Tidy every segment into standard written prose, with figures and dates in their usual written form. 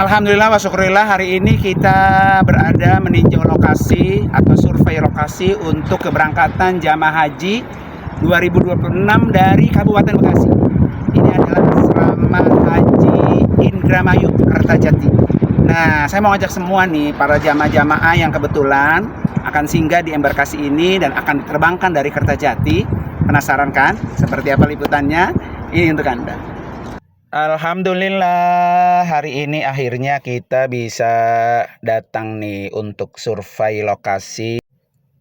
Alhamdulillah wa syukurillah, hari ini kita berada meninjau lokasi atau survei lokasi untuk keberangkatan jamaah haji 2026 dari Kabupaten Bekasi. Ini adalah asrama haji Indramayu Kertajati. Nah, saya mau ajak semua nih para jamaah-jamaah yang kebetulan akan singgah di embarkasi ini dan akan diterbangkan dari Kertajati. Penasaran kan seperti apa liputannya? Ini untuk Anda. Alhamdulillah, hari ini akhirnya kita bisa datang nih untuk survei lokasi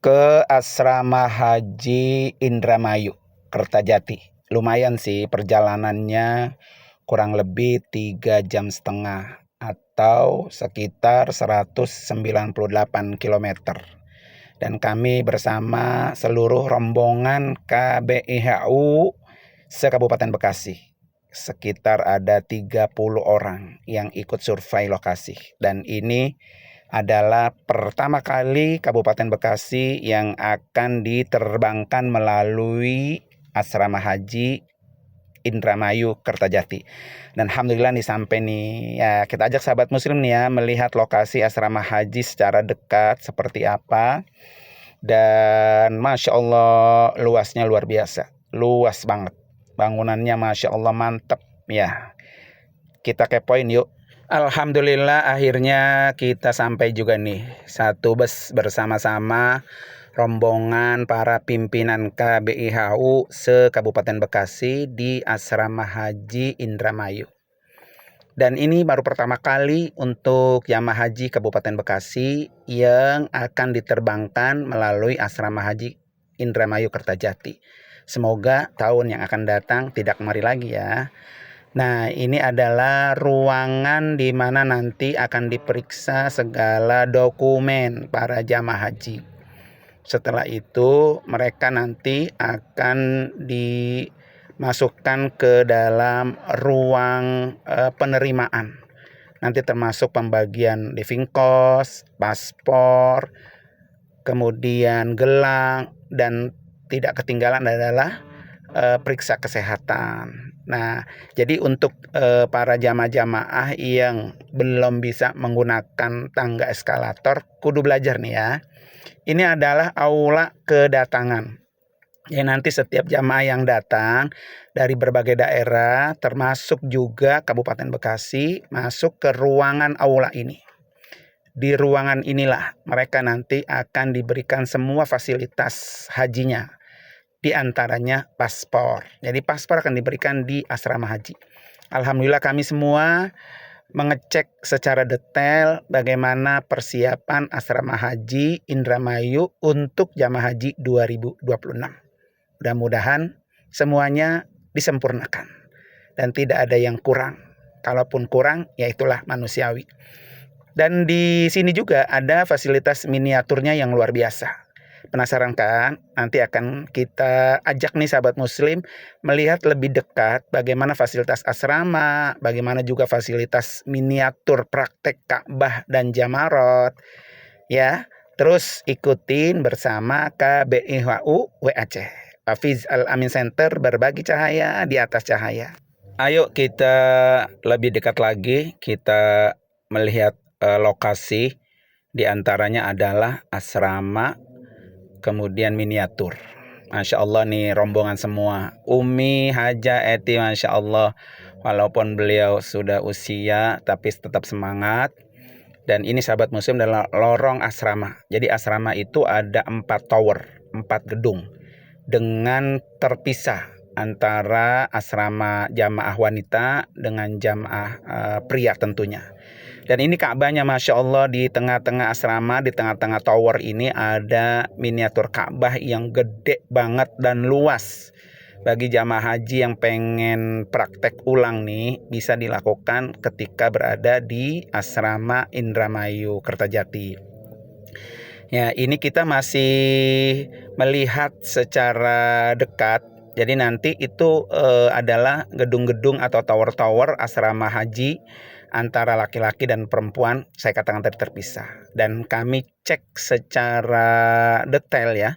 ke asrama haji Indramayu Kertajati. Lumayan sih perjalanannya, kurang lebih 3,5 jam atau sekitar 198 km. Dan kami bersama seluruh rombongan KBIHU se-Kabupaten Bekasi. Sekitar ada 30 orang yang ikut survei lokasi. Dan ini adalah pertama kali Kabupaten Bekasi yang akan diterbangkan melalui asrama haji Indramayu Kertajati. Dan alhamdulillah nih sampai nih ya, kita ajak sahabat muslim nih ya melihat lokasi asrama haji secara dekat seperti apa. Dan Masya Allah luasnya luar biasa, luas banget. Bangunannya Masya Allah mantep ya. Kita kepoin yuk. Alhamdulillah akhirnya kita sampai juga nih. Satu bus bersama-sama rombongan para pimpinan KBIHU se-Kabupaten Bekasi di asrama haji Indramayu. Dan ini baru pertama kali untuk jamaah haji Kabupaten Bekasi yang akan diterbangkan melalui asrama haji Indramayu Kertajati. Semoga tahun yang akan datang tidak kemari lagi ya. Nah, ini adalah ruangan di mana nanti akan diperiksa segala dokumen para jamaah haji. Setelah itu mereka nanti akan dimasukkan ke dalam ruang penerimaan. Nanti termasuk pembagian living cost, paspor, kemudian gelang, dan tidak ketinggalan adalah periksa kesehatan. Nah, jadi untuk para jamaah-jamaah yang belum bisa menggunakan tangga eskalator, kudu belajar nih ya. Ini adalah aula kedatangan. Ya, nanti setiap jamaah yang datang dari berbagai daerah, termasuk juga Kabupaten Bekasi, masuk ke ruangan aula ini. Di ruangan inilah mereka nanti akan diberikan semua fasilitas hajinya. Di antaranya paspor. Jadi paspor akan diberikan di asrama haji. Alhamdulillah kami semua mengecek secara detail bagaimana persiapan asrama haji Indramayu untuk jamaah haji 2026. Mudah-mudahan semuanya disempurnakan dan tidak ada yang kurang. Kalaupun kurang, ya itulah manusiawi. Dan di sini juga ada fasilitas miniaturnya yang luar biasa. Penasaran kan? Nanti akan kita ajak nih sahabat muslim melihat lebih dekat bagaimana fasilitas asrama, bagaimana juga fasilitas miniatur praktek Ka'bah dan Jamarot. Ya, terus ikutin bersama KBIHU WAC. Hafiz Al-Amin Center, berbagi cahaya di atas cahaya. Ayo kita lebih dekat lagi, kita melihat lokasi. Di antaranya adalah asrama, kemudian miniatur. Masya Allah nih rombongan semua. Umi, Haja, Eti, Masya Allah. Walaupun beliau sudah usia, tapi tetap semangat. Dan ini sahabat muslim adalah lorong asrama. Jadi asrama itu ada 4 tower, 4 gedung. Dengan terpisah antara asrama jamaah wanita dengan jamaah pria tentunya. Dan ini Ka'bahnya Masya Allah di tengah-tengah asrama, di tengah-tengah tower ini ada miniatur Ka'bah yang gede banget dan luas. Bagi jamaah haji yang pengen praktek ulang nih, bisa dilakukan ketika berada di asrama Indramayu Kertajati. Ya, ini kita masih melihat secara dekat. Jadi nanti itu adalah gedung-gedung atau tower-tower asrama haji antara laki-laki dan perempuan, saya katakan tadi terpisah. Dan kami cek secara detail ya,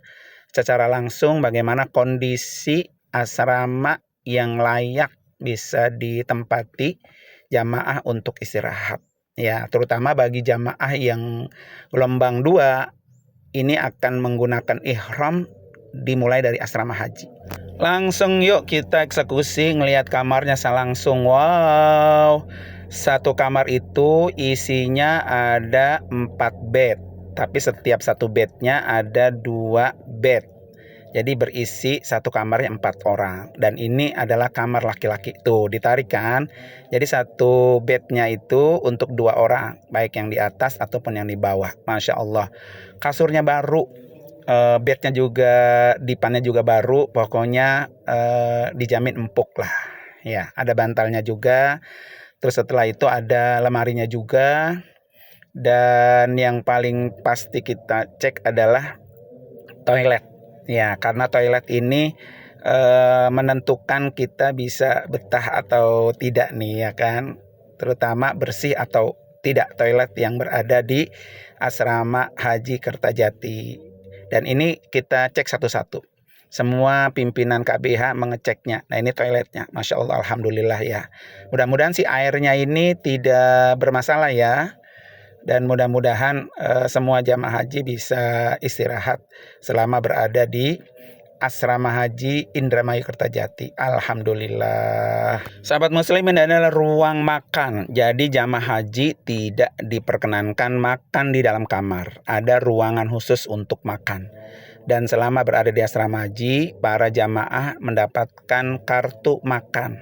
secara langsung bagaimana kondisi asrama yang layak bisa ditempati jamaah untuk istirahat. Ya, terutama bagi jamaah yang gelombang 2 ini akan menggunakan ihram dimulai dari asrama haji. Langsung yuk kita eksekusi ngelihat kamarnya langsung. Wow, satu kamar itu isinya ada 4 bed, tapi setiap satu bednya ada 2 bed. Jadi berisi satu kamarnya 4 orang. Dan ini adalah kamar laki-laki. Tuh ditarik kan. Jadi satu bednya itu untuk 2 orang, baik yang di atas ataupun yang di bawah. Masya Allah. Kasurnya baru, bednya juga, dipannya juga baru. Pokoknya dijamin empuk lah. Ya, ada bantalnya juga. Terus setelah itu ada lemarinya juga. Dan yang paling pasti kita cek adalah toilet. Ya, karena toilet ini menentukan kita bisa betah atau tidak nih ya kan. Terutama bersih atau tidak toilet yang berada di asrama Haji Kertajati. Dan ini kita cek satu-satu. Semua pimpinan KBH mengeceknya. Nah, ini toiletnya. Masya Allah, alhamdulillah ya. Mudah-mudahan sih airnya ini tidak bermasalah ya. Dan mudah-mudahan semua jamaah haji bisa istirahat selama berada di asrama haji Indramayu Kertajati. Alhamdulillah. Sahabat muslim, ini adalah ruang makan. Jadi jamaah haji tidak diperkenankan makan di dalam kamar. Ada ruangan khusus untuk makan. Dan selama berada di asrama haji, para jamaah mendapatkan kartu makan,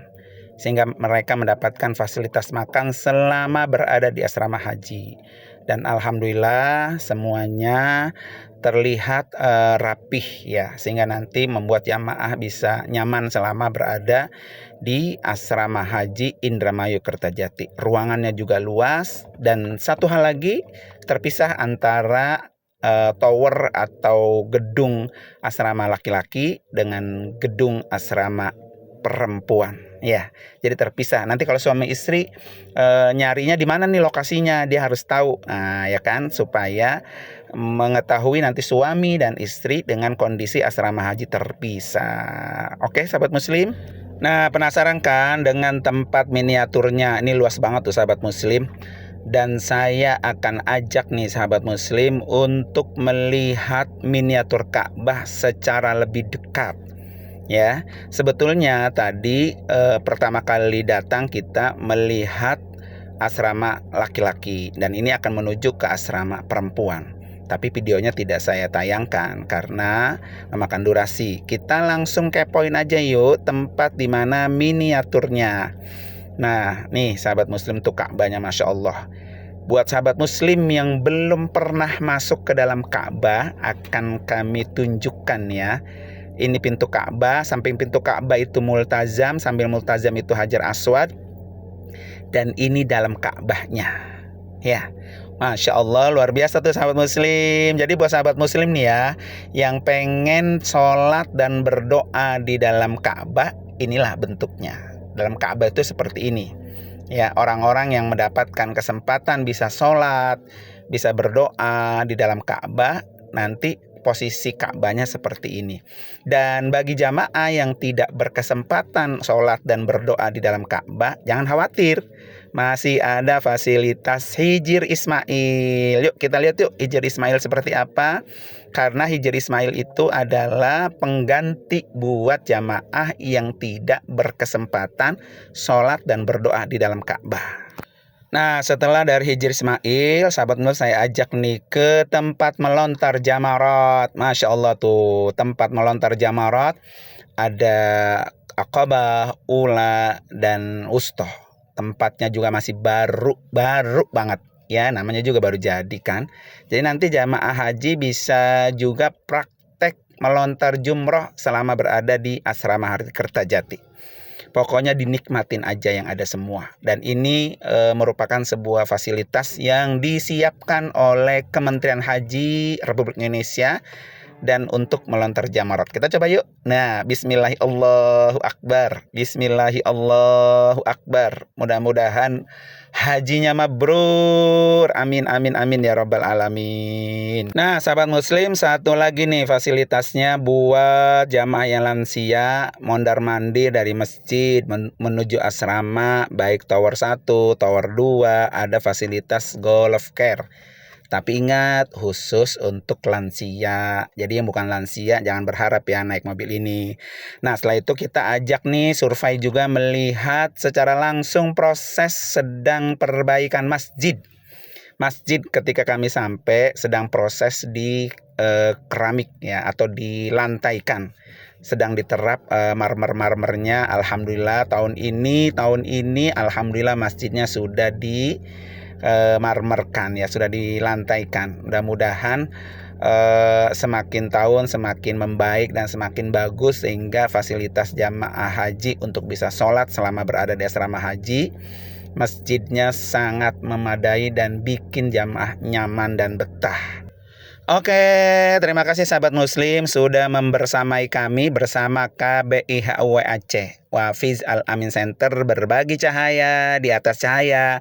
sehingga mereka mendapatkan fasilitas makan selama berada di asrama haji. Dan alhamdulillah semuanya terlihat rapih ya, sehingga nanti membuat jamaah bisa nyaman selama berada di asrama haji Indramayu Kertajati. Ruangannya juga luas, dan satu hal lagi, terpisah antara tower atau gedung asrama laki-laki dengan gedung asrama perempuan ya. Jadi terpisah. Nanti kalau suami istri nyarinya di mana nih lokasinya, dia harus tahu. Nah, ya kan, supaya mengetahui nanti suami dan istri dengan kondisi asrama haji terpisah. Oke, sahabat muslim. Nah, penasaran kan dengan tempat miniaturnya? Ini luas banget tuh sahabat muslim. Dan saya akan ajak nih sahabat muslim untuk melihat miniatur Ka'bah secara lebih dekat. Ya, sebetulnya tadi pertama kali datang kita melihat asrama laki-laki, dan ini akan menuju ke asrama perempuan. Tapi videonya tidak saya tayangkan karena memakan durasi. Kita langsung kepoin aja yuk tempat di mana miniaturnya. Nah, nih sahabat muslim tuh Ka'bahnya, Masya Allah. Buat sahabat muslim yang belum pernah masuk ke dalam Ka'bah, akan kami tunjukkan ya. Ini pintu Ka'bah, samping pintu Ka'bah itu multazam, sambil multazam itu Hajar Aswad. Dan ini dalam Ka'bahnya. Ya, Masya Allah, luar biasa tuh sahabat muslim. Jadi buat sahabat muslim nih ya, yang pengen sholat dan berdoa di dalam Ka'bah, inilah bentuknya. Dalam Ka'bah itu seperti ini. Ya, orang-orang yang mendapatkan kesempatan bisa sholat, bisa berdoa di dalam Ka'bah, nanti posisi Ka'bahnya seperti ini. Dan bagi jamaah yang tidak berkesempatan sholat dan berdoa di dalam Ka'bah, jangan khawatir, masih ada fasilitas Hijr Ismail. Yuk kita lihat yuk Hijr Ismail seperti apa. Karena Hijr Ismail itu adalah pengganti buat jamaah yang tidak berkesempatan sholat dan berdoa di dalam Ka'bah. Nah, setelah dari Hijr Ismail, sahabat muslim, saya ajak nih ke tempat melontar jamarat. Masya Allah tuh, tempat melontar jamarat. Ada Aqabah, Ula, dan Ustoh. Tempatnya juga masih baru banget. Ya, namanya juga baru jadi kan. Jadi nanti jamaah haji bisa juga praktek melontar jumroh selama berada di asrama Haji Kertajati. Pokoknya dinikmatin aja yang ada semua. Dan ini merupakan sebuah fasilitas yang disiapkan oleh Kementerian Haji Republik Indonesia dan untuk melontar jamrot. Kita coba yuk. Nah, bismillahirrahmanirrahim. Allahu akbar. Bismillahirrahmanirrahim. Allahu akbar. Mudah-mudahan hajinya mabrur. Amin amin amin ya rabbal alamin. Nah, sahabat muslim, satu lagi nih fasilitasnya buat jamaah yang lansia mondar-mandir dari masjid menuju asrama, baik tower 1, tower 2, ada fasilitas golf care. Tapi ingat, khusus untuk lansia. Jadi yang bukan lansia jangan berharap ya naik mobil ini. Nah, setelah itu kita ajak nih survei juga melihat secara langsung proses sedang perbaikan masjid. Masjid ketika kami sampai sedang proses di keramik ya, atau dilantaikan. Sedang diterap marmer-marmernya. Alhamdulillah tahun ini alhamdulillah masjidnya sudah di marmerkan ya, sudah dilantaikan. Mudah-mudahan semakin tahun semakin membaik dan semakin bagus, sehingga fasilitas jamaah haji untuk bisa sholat selama berada di asrama haji, masjidnya sangat memadai dan bikin jamaah nyaman dan betah. Oke, terima kasih sahabat muslim sudah membersamai kami bersama KBIHUW Aceh, Wafiz Al-Amin Center, berbagi cahaya di atas cahaya.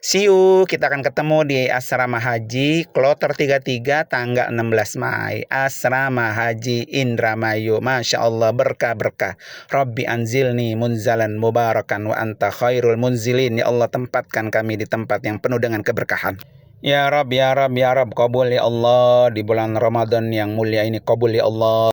See you, kita akan ketemu di Asrama Haji Kloter 33 tanggal 16 Mei. Asrama Haji Indramayu. Masya Allah, berkah-berkah. Rabbi anzilni munzalan mubarakan wa anta khairul munzilin. Ya Allah, tempatkan kami di tempat yang penuh dengan keberkahan. Ya Rab, ya Rab, ya Rab, qabul ya Allah di bulan Ramadan yang mulia ini, qabul ya Allah.